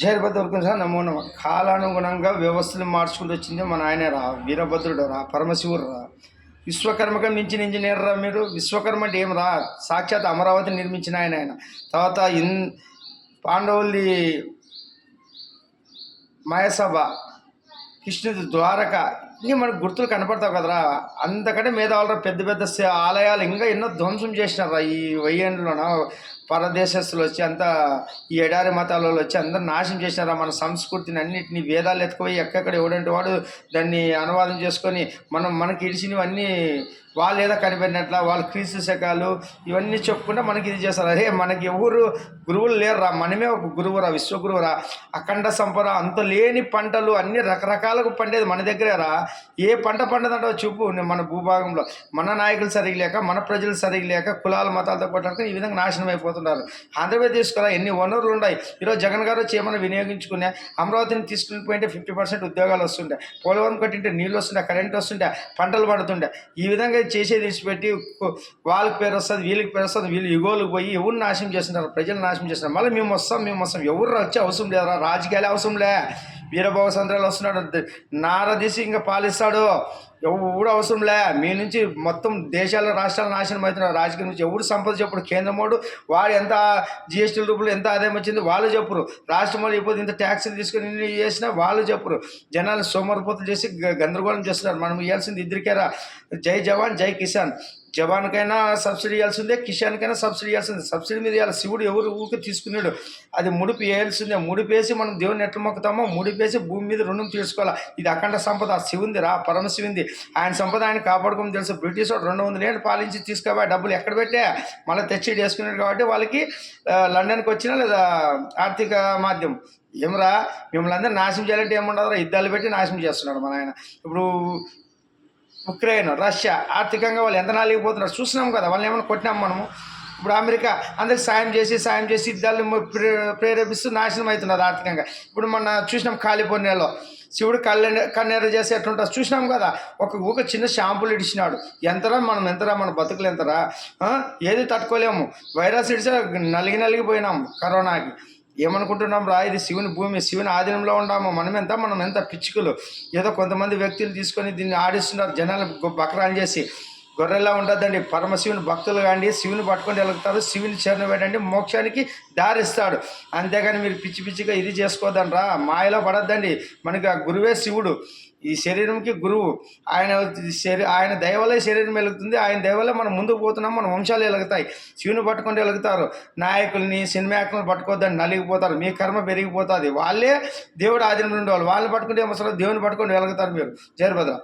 జయభద్ర sir నమో నమ. కాలానుగుణంగా వ్యవస్థలు మార్చుకుంటూ వచ్చింది మన ఆయన రా, వీరభద్రుడు రా, పరమశివుడు రా, విశ్వకర్మకం మించిన ఇంజనీర్ రా. మీరు విశ్వకర్మ అంటే ఏం రా, సాక్షాత్ అమరావతి నిర్మించిన ఆయన. తర్వాత పాండవుల్ని మయసభ, కృష్ణుడి ద్వారక, ఇన్ని మనకు గుర్తులు కనపడతావు కదరా. అంతకంటే మేధావులరా, పెద్ద పెద్ద ఆలయాలు ఇంకా ఎన్నో ధ్వంసం చేసినారా ఈ వెయ్యేళ్ళలోన. పరదేశస్తులు వచ్చి అంతా ఈ ఎడారి మతాలలో వచ్చి అందరు నాశనం చేసినారా మన సంస్కృతిని అన్నింటినీ. వేదాలు ఎత్తుకుపోయి ఎక్కడెక్కడ ఎవడంటే వాడు దాన్ని అనువాదం చేసుకొని మనకి ఇడిచినవన్నీ వాళ్ళు ఏదో కనిపెట్టినట్ల వాళ్ళు క్రీస్తు శకాలు ఇవన్నీ చెప్పుకుంటే మనకి ఇది చేస్తారు. అరే మనకి ఎవరు గురువులు లేరురా, మనమే ఒక గురువురా, విశ్వగురువురా. అఖండ సంపద, అంత లేని పంటలు అన్ని రకరకాలుగా పండేది మన దగ్గరేరా. ఏ పంట పండదంటో చూపు మన భూభాగంలో. మన నాయకులు సరిగ్గా లేక, మన ప్రజలు సరిగ్గా లేక, కులాల మతాలతో కొట్లాడుకుని ఈ విధంగా నాశనం అయిపోతున్నారు. ఆంధ్రప్రదేశ్ కూడా ఎన్ని వనరులు ఉన్నాయి. ఈరోజు జగన్ గారు వచ్చి ఏమైనా వినియోగించుకునే, అమరావతిని తీసుకుని పోయింటే 50% ఉద్యోగాలు వస్తుండే, పోలవరం కట్టింటే నీళ్ళు వస్తుండే, కరెంట్ వస్తుండే, పంటలు పడుతుండే. ఈ విధంగా చేసేది విడిచిపెట్టి వాళ్ళకి పేరు వస్తుంది, వీళ్ళకి పేరు వస్తుంది, వీళ్ళు యుగోలకు పోయి ఎవరు నాశనం చేస్తున్నారు, ప్రజలు నాశనం చేస్తున్నారు. మళ్ళీ మేము వస్తాం ఎవరు వచ్చే అవసరం లేదురా, రాజకీయాలే అవసరంలే. వీరభోగ సంద్రాలు వస్తున్నాడు, నారదీసి ఇంకా పాలిస్తాడు, ఎవడు అవసరంలే. మీ నుంచి మొత్తం దేశాల రాష్ట్రాలు నాశనం అవుతున్నారు. రాజకీయం నుంచి ఎవడు సంపద చెప్పుడు, కేంద్రమోడు వాడు ఎంత జిఎస్టీ రూపాయలు ఎంత ఆదాయం వచ్చింది వాళ్ళు చెప్పురు, రాష్ట్రం వాళ్ళు అయిపోతే ఇంత ట్యాక్సులు తీసుకొని చేసినా వాళ్ళు చెప్పురు. జనాలు సోమరిపోతులు చేసి గందరగోళం చేస్తున్నారు. మనం ఇవ్వాల్సింది ఇద్దరికేరా, జై జవాన్ జై కిసాన్. జవాన్కైనా సబ్సిడీ ఇవ్వాల్సిందే, కిషాన్కైనా సబ్సిడీ ఇవ్వాల్సిందే. సబ్సిడీ మీద ఇవ్వాలి. శివుడు ఎవరు ఊరికి తీసుకున్నాడు, అది ముడిపి వేయాల్సిందే. ముడిపేసి మనం దేవుని ఎట్లా మొక్కుతామో ముడిపేసి భూమి మీద రుణం తీసుకోవాలి. ఇది అఖండ సంపద శివుంది రా, పరమశివుంది. ఆయన సంపద ఆయన కాపాడుకోమని తెలుసు. బ్రిటిష్ వాడు 200 ఏళ్ళు పాలించి తీసుకుపోయి డబ్బులు ఎక్కడ పెట్టే మళ్ళీ తెచ్చి వేసుకున్నాడు. కాబట్టి వాళ్ళకి లండన్కి వచ్చినా లేదా ఆర్థిక మాధ్యమం ఏమరా మిమ్మల్ని అందరూ నాశనం చేయాలంటే ఏముండదురా, యుద్ధాలు పెట్టి నాశనం చేస్తున్నాడు మన ఆయన. ఇప్పుడు ఉక్రెయిన్, రష్యా ఆర్థికంగా వాళ్ళు ఎంత నాలిగిపోతున్నారు చూసినాం కదా. వాళ్ళని ఏమైనా కొట్టినాం మనము. ఇప్పుడు అమెరికా అందరికి సాయం చేసి యుద్ధాలను ప్రేరేపిస్తూ నాశనం అవుతున్నారు ఆర్థికంగా. ఇప్పుడు మన చూసినాం కాలిఫోర్నియాలో శివుడు కన్నెర చేసి ఎట్లుంటారు చూసినాం కదా. ఒక చిన్న షాంపులు ఇడిచినాడు. ఎంతరా మన బతుకులు ఎంతరా, ఏది తట్టుకోలేము. వైరస్ ఇడిచే నలిగిపోయినాము కరోనాకి. ఏమనుకుంటున్నాం రా, ఇది శివుని భూమి, శివుని ఆధీనంలో ఉన్నాము. మనం ఎంత పిచ్చుకలు. ఏదో కొంతమంది వ్యక్తులు తీసుకొని దీన్ని ఆడిస్తున్నారు, జనాలు బకరాలు చేసి. గొర్రెల్లా ఉండద్దండి, పరమశివుని భక్తులు కాండి, శివుని పట్టుకొని వెళ్తారు, శివుని చరణ పెట్టండి, మోక్షానికి దారిస్తాడు. అంతేగాని మీరు పిచ్చిగా ఇది చేసుకోవద్దని రా, మాయలో పడద్దండి. మనకి ఆ గురువే శివుడు, ఈ శరీరంకి గురువు. ఆయన దయవల్లే శరీరం వెలుగుతుంది, ఆయన దయవల్లే మనం ముందుకు పోతున్నాం, మన వంశాలు వెలుగుతాయి. శివుని పట్టుకుంటే వెలుగుతారు. నాయకుల్ని సినిమా యాక్టర్లు పట్టుకోవద్దని నలిగిపోతారు, మీ కర్మ పెరిగిపోతుంది. వాళ్ళే దేవుడు ఆధీనంలో ఉండేవాళ్ళు. వాళ్ళని పట్టుకుంటే ఏమొస్తారు, దేవుని పట్టుకొని వెలుగుతారు మీరు. జయభద్ర.